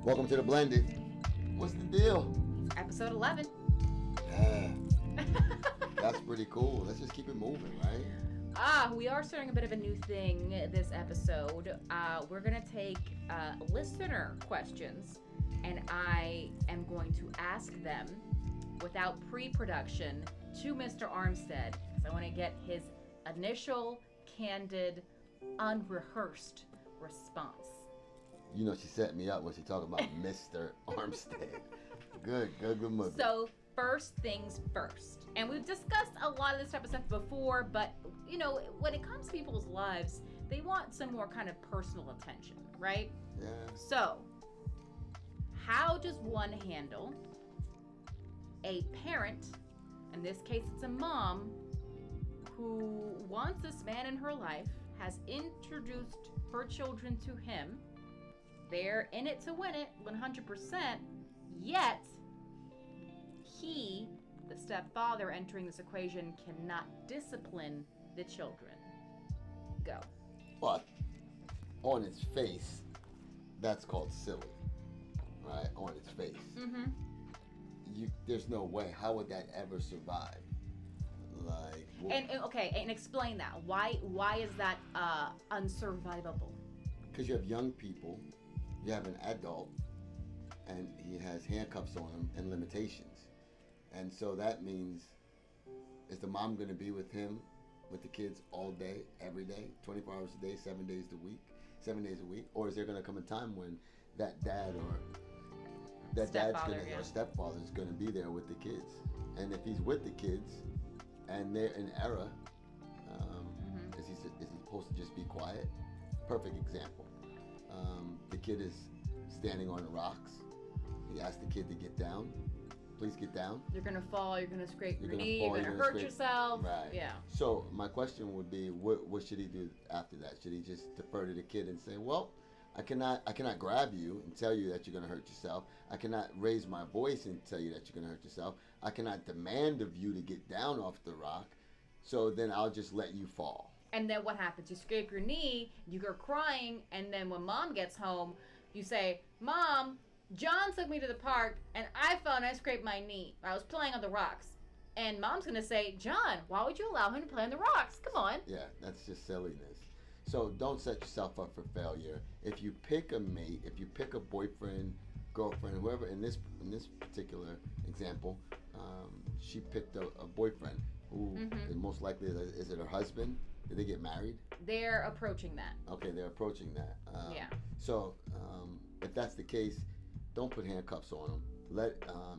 Welcome to the Blended. What's the deal? Episode 11. Yeah. That's pretty cool. Let's just keep it moving, right? We are starting a bit of a new thing this episode. We're going to take listener questions, and I am going to ask them without pre-production to Mr. Armstead, because I want to get his initial, candid, unrehearsed response. You know, she set me up when she talked about Mr. Armstead. Good move. So, first things first. And we've discussed a lot of this type of stuff before, but, you know, when it comes to people's lives, they want some more kind of personal attention, right? Yeah. So, how does one handle a parent, in this case it's a mom, who wants this man in her life, has introduced her children to him, they're in it to win it 100%, yet he, the stepfather entering this equation, cannot discipline the children? Go. But on its face, that's called silly, right? On its face. Mm-hmm. There's no way. How would that ever survive? Like. And explain that. Why is that unsurvivable? Because you have young people, you have an adult, and he has handcuffs on him and limitations. And so that means, is the mom going to be with him, with the kids all day, every day, 24 hours a day, 7 days a week? Or is there going to come a time when that dad or stepfather's going to be there with the kids? And if he's with the kids and they're in error, is he supposed to just be quiet? Perfect example. The kid is standing on the rocks. He asks the kid to get down. Please get down. You're going to fall, you're going to scrape your knee, you're going to hurt yourself. Right. Yeah. So my question would be, what should he do after that? Should he just defer to the kid and say, well, I cannot grab you and tell you that you're going to hurt yourself. I cannot raise my voice and tell you that you're going to hurt yourself. I cannot demand of you to get down off the rock. So then I'll just let you fall. And then what happens? You scrape your knee, you go crying, and then when mom gets home, you say, Mom, John took me to the park, and I fell and I scraped my knee. I was playing on the rocks. And mom's going to say, John, why would you allow him to play on the rocks? Come on. Yeah, that's just silliness. So don't set yourself up for failure. If you pick a mate, if you pick a boyfriend, girlfriend, whoever, in this particular example, she picked a boyfriend who most likely, is it her husband? Did they get married? They're approaching that. Okay, they're approaching that. Yeah. So if that's the case, don't put handcuffs on them.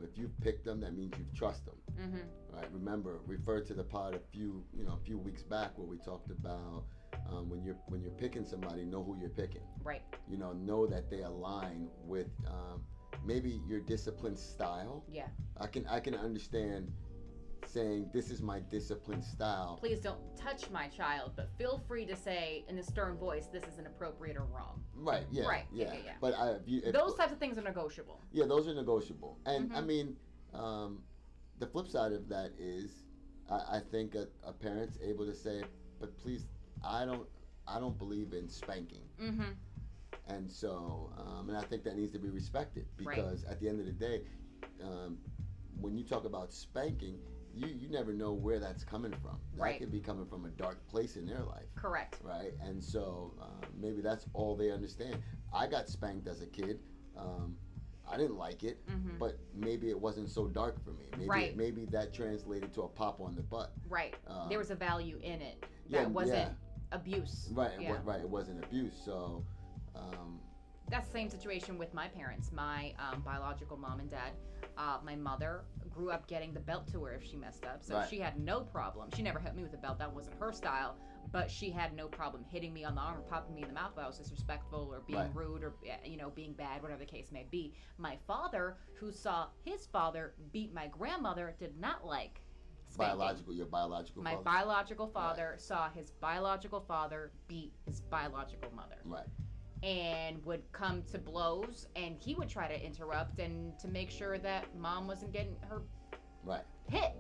If you've picked them, that means you've trust them. Mm-hmm. Right. Remember, refer to the pod a few weeks back where we talked about when you're picking somebody, know who you're picking. Right. Know that they align with maybe your discipline style. Yeah. I can understand saying this is my discipline style. Please don't touch my child, but feel free to say in a stern voice, this is inappropriate or wrong. Right. Yeah. Right. Yeah. Yeah. But those types of things are negotiable. Yeah, those are negotiable. And I mean, the flip side of that is, I think a parent's able to say, but please, I don't believe in spanking. Mm-hmm. And so, and I think that needs to be respected, because at the end of the day, when you talk about spanking, you never know where that's coming from. That could be coming from a dark place in their life. Correct. Right? And so maybe that's all they understand. I got spanked as a kid. I didn't like it, but maybe it wasn't so dark for me. Maybe that translated to a pop on the butt. Right. There was a value in it that wasn't abuse. Right. Yeah. Right. It wasn't abuse. So. That's the same situation with my parents, my biological mom and dad. My mother grew up getting the belt to her if she messed up. So she had no problem. She never hit me with a belt. That wasn't her style. But she had no problem hitting me on the arm or popping me in the mouth if I was disrespectful or being rude or, being bad, whatever the case may be. My father, who saw his father beat my grandmother, did not like spanking. Your biological father? My biological father saw his biological father beat his biological mother. Right. And would come to blows, and he would try to interrupt and to make sure that mom wasn't getting her hit.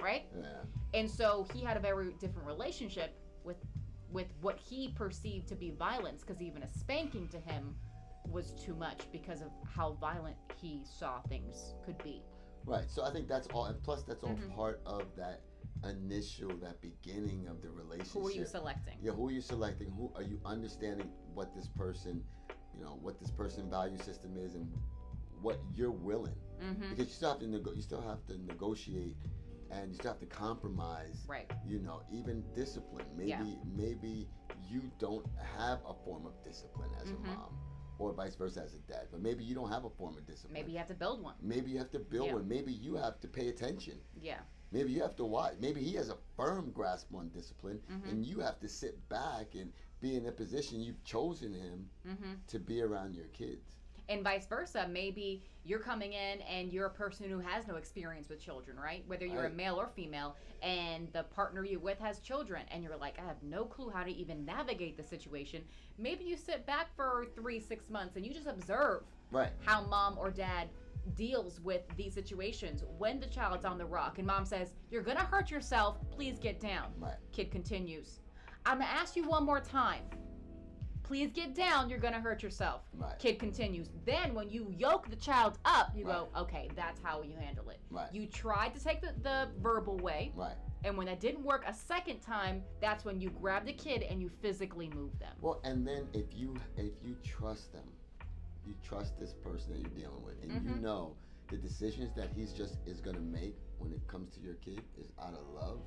Right? Yeah. And so he had a very different relationship with what he perceived to be violence, because even a spanking to him was too much because of how violent he saw things could be. Right. So I think that's all, and plus that's all Mhm. part of that that beginning of the relationship. Who are you selecting? Yeah, who are you selecting? Who are you understanding what this person, what this person value system is, and what you're willing. Mm-hmm. Because you still have to negotiate, and you still have to compromise. Right. Even discipline. Maybe you don't have a form of discipline as a mom, or vice versa as a dad. But maybe you don't have a form of discipline. Maybe you have to build one. Maybe you have to build one. Maybe you have to pay attention. Yeah. Maybe you have to watch. Maybe he has a firm grasp on discipline, and you have to sit back and be in a position you've chosen him to be around your kids. And vice versa, maybe you're coming in and you're a person who has no experience with children, right? Whether you're a male or female, and the partner you're with has children, and you're like, I have no clue how to even navigate the situation. Maybe you sit back for 3-6 months and you just observe how mom or dad deals with these situations when the child's on the rock and mom says, you're gonna hurt yourself, please get down. Kid continues, I'm gonna ask you one more time, please get down, you're gonna hurt yourself. Kid continues. Then when you yoke the child up, you go, okay, that's how you handle it. You tried to take the verbal way, and when that didn't work a second time, that's when you grab the kid and you physically move them. Well, and then if you trust them, you trust this person that you're dealing with, and you know the decisions that is gonna make when it comes to your kid is out of love,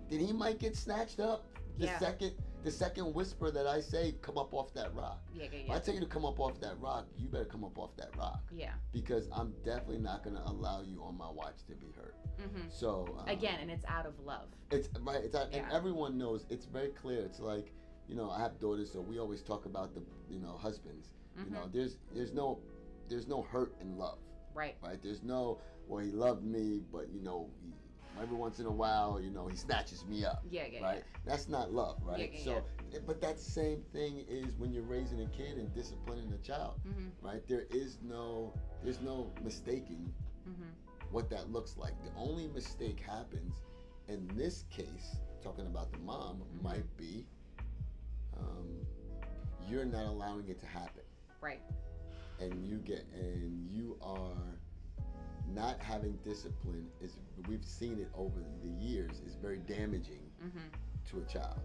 then he might get snatched up the second whisper that I say, come up off that rock. If I tell you to come up off that rock, you better come up off that rock. Because I'm definitely not gonna allow you on my watch to be hurt. So again, and it's out of love. It's right. It's out, and everyone knows. It's very clear. It's like, I have daughters, so we always talk about the husbands. There's no hurt in love. Right. There's no, well, he loved me, but every once in a while, he snatches me up. Right. That's not love, right? But that same thing is when you're raising a kid and disciplining a child, right? There's no mistaking what that looks like. The only mistake happens in this case, talking about the mom, might be you're not allowing it to happen. Right. And you are not having discipline we've seen it over the years, is very damaging to a child.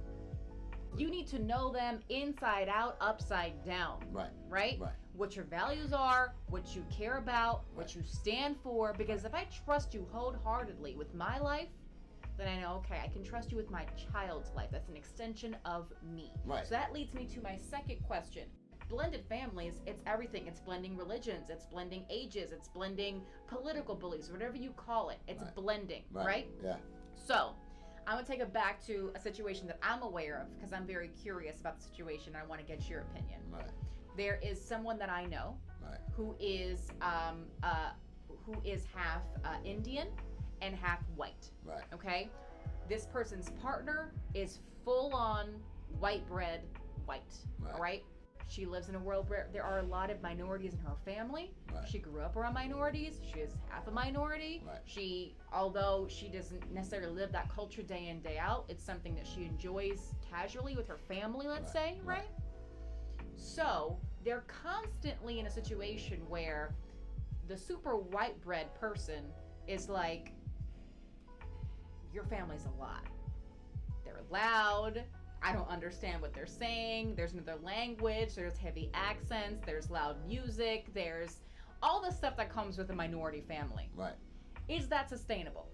You need to know them inside out, upside down. Right? What your values are, what you care about, what you stand for. Because if I trust you wholeheartedly with my life, then I know, okay, I can trust you with my child's life. That's an extension of me. So that leads me to my second question. Blended families, it's everything. It's blending religions, it's blending ages, it's blending political beliefs, whatever you call it. It's blending, right? Yeah. So I'm going to take it back to a situation that I'm aware of because I'm very curious about the situation. I want to get your opinion. There is someone that I know who is half Indian and half white. Okay? This person's partner is full-on white bread white. All right? She lives in a world where there are a lot of minorities in her family. She grew up around minorities. She is half a minority. Although she doesn't necessarily live that culture day in, day out, it's something that she enjoys casually with her family, let's say, right? So they're constantly in a situation where the super white bread person is like, your family's a lot. They're loud. I don't understand what they're saying. There's another language. There's heavy accents. There's loud music. There's all the stuff that comes with a minority family. Is that sustainable?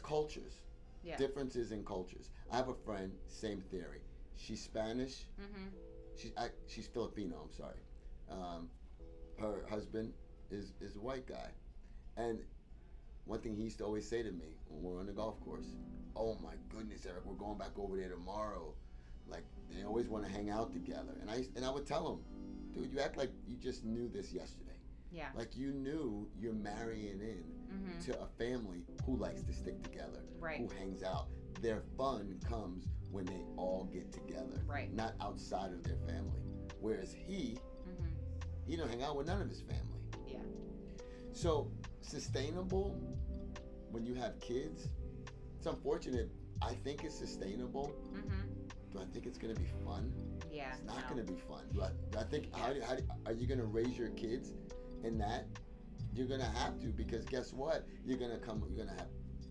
Cultures. Differences in cultures. I have a friend, same theory. She's Spanish. She's Filipino, I'm sorry. Her husband is a white guy. And one thing he used to always say to me when we're on the golf course, oh my goodness, Eric, we're going back over there tomorrow. Like, they always want to hang out together. And I would tell him, dude, you act like you just knew this yesterday. Like, you knew you're marrying in to a family who likes to stick together, who hangs out. Their fun comes when they all get together, not outside of their family. Whereas he don't hang out with none of his family. So, sustainable when you have kids, it's unfortunate. I think it's sustainable. Do I think it's going to be fun? Yeah. It's not No. going to be fun. I think, Yeah. how are you going to raise your kids in that? You're going to have to, because guess what? You're going to have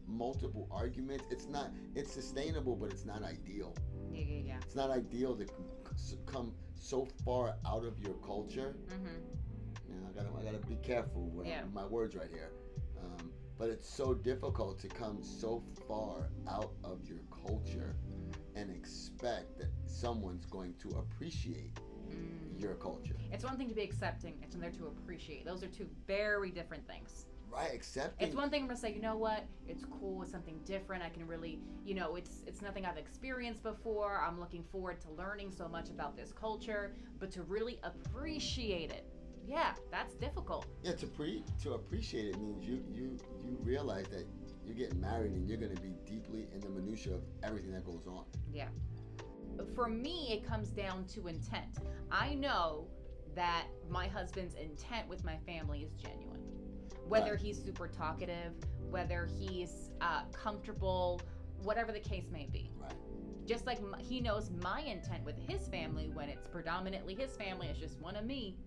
multiple arguments. It's sustainable, but it's not ideal. Yeah. It's not ideal to come so far out of your culture. You know, I gotta be careful with my words right here. But it's so difficult to come so far out of your culture and expect that someone's going to appreciate your culture. It's one thing to be accepting, it's another to appreciate. Those are two very different things. Right, accepting. It's one thing I'm gonna say, you know what, it's cool, it's something different, I can really, it's nothing I've experienced before, I'm looking forward to learning so much about this culture, but to really appreciate it, yeah, that's difficult. Yeah, to appreciate it means you realize that you're getting married and you're going to be deeply in the minutia of everything that goes on. Yeah. For me, it comes down to intent. I know that my husband's intent with my family is genuine. Whether Right. he's super talkative, whether he's comfortable, whatever the case may be. Right. Just like he knows my intent with his family when it's predominantly his family, it's just one of me.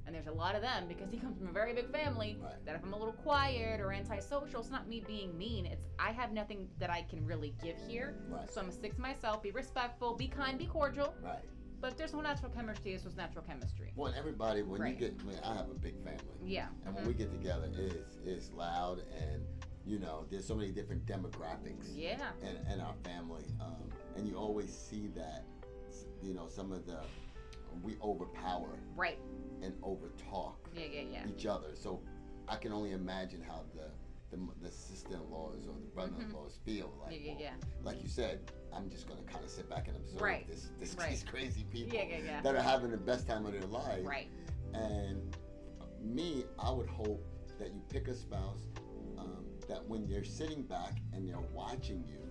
And there's a lot of them because he comes from a very big family. Right. That if I'm a little quiet or antisocial, it's not me being mean. It's I have nothing that I can really give here. Right. So I'm gonna stick to myself, be respectful, be kind, be cordial. Right. But if there's no natural chemistry, this was natural chemistry. Well, everybody, when Right. you get, I have a big family. Yeah. And when we get together, it's loud, and there's so many different demographics. Yeah. In our family, and you always see that, some of we overpower Right. and over talk Yeah. each other. So I can only imagine how the sister-in-laws or the brother-in-laws feel like. Yeah. Like you said, I'm just gonna kind of sit back and observe Right. these crazy people Yeah. that are having the best time of their life. Right. And I would hope that you pick a spouse that when you're sitting back and they're watching you,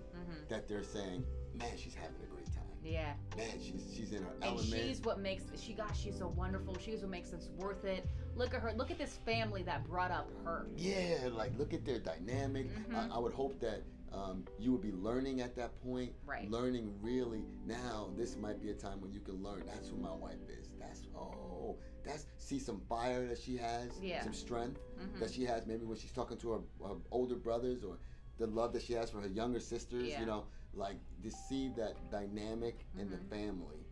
that they're saying, "Man, she's having a great time. Yeah. Man, she's in her And element." she's what makes she's so wonderful. She's what makes this worth it. Look at her. Look at this family that brought up her. Yeah, like look at their dynamic. I would hope that you would be learning at that point. Right. Learning really now. This might be a time when you can learn. That's who my wife is. See some fire that she has. Yeah. Some strength that she has. Maybe when she's talking to her older brothers, or the love that she has for her younger sisters. Yeah. Like to see that dynamic in the family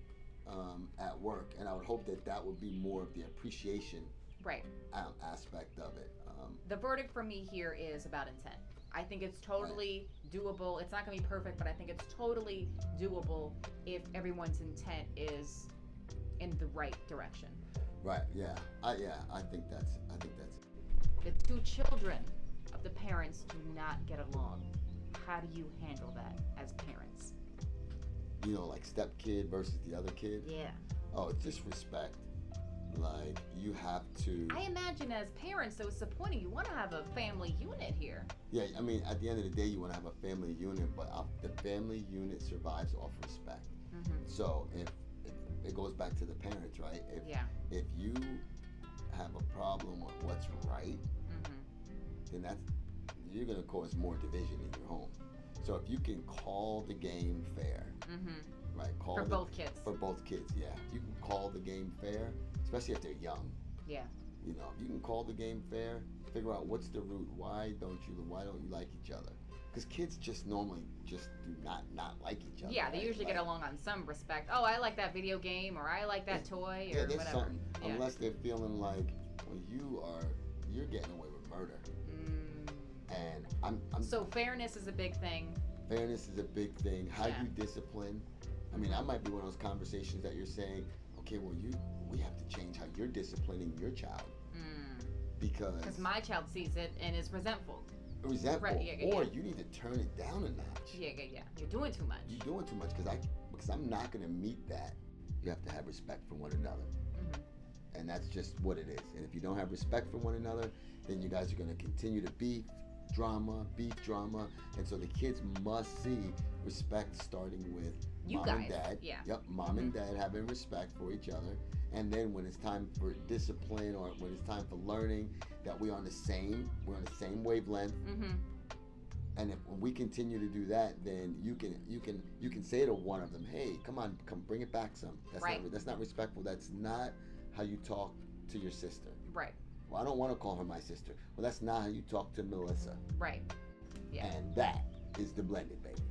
at work. And I would hope that would be more of the appreciation Right. aspect of it. The verdict for me here is about intent. I think it's totally doable. It's not going to be perfect, but I think it's totally doable if everyone's intent is in the right direction. Right. Yeah. I think that's. The two children of the parents do not get along. How do you handle that as parents? Like step-kid versus the other kid. Yeah. Oh, it's just respect. Like you have to. I imagine as parents, though, it's disappointing. You want to have a family unit here. Yeah. I mean, at the end of the day, you want to have a family unit, but the family unit survives off respect. So if it goes back to the parents, right? If you have a problem with what's right, then you're going to cause more division in your home. So if you can call the game fair, right? For both kids. For both kids, yeah. If you can call the game fair, especially if they're young. Yeah. If you can call the game fair, figure out what's the root. Why don't you like each other? Because kids just normally just do not like each other. Yeah, they right? usually get along on some respect. Oh, I like that video game, or I like that toy, or there's whatever. Something. Unless they're feeling like, well, you're getting away with murder. And I'm. So fairness is a big thing. Fairness is a big thing. How you discipline. I mean, that might be one of those conversations that you're saying, okay, well, we have to change how you're disciplining your child. Because my child sees it and is resentful. Right, yeah. Or you need to turn it down a notch. Yeah. You're doing too much. You're doing too much because I'm not going to meet that. You have to have respect for one another. And that's just what it is. And if you don't have respect for one another, then you guys are going to continue to beef drama. And so the kids must see respect starting with mom and dad. Yeah. Yep, mom and dad having respect for each other. And then when it's time for discipline, or when it's time for learning, that we're on the same wavelength. And if we continue to do that, then you can say to one of them, "Hey, come on, come bring it back some." Right. That's not respectful. That's not how you talk to your sister. Right. Well, I don't want to call her my sister. Well, that's not how you talk to Melissa. Right. Yeah. And that is the blended baby.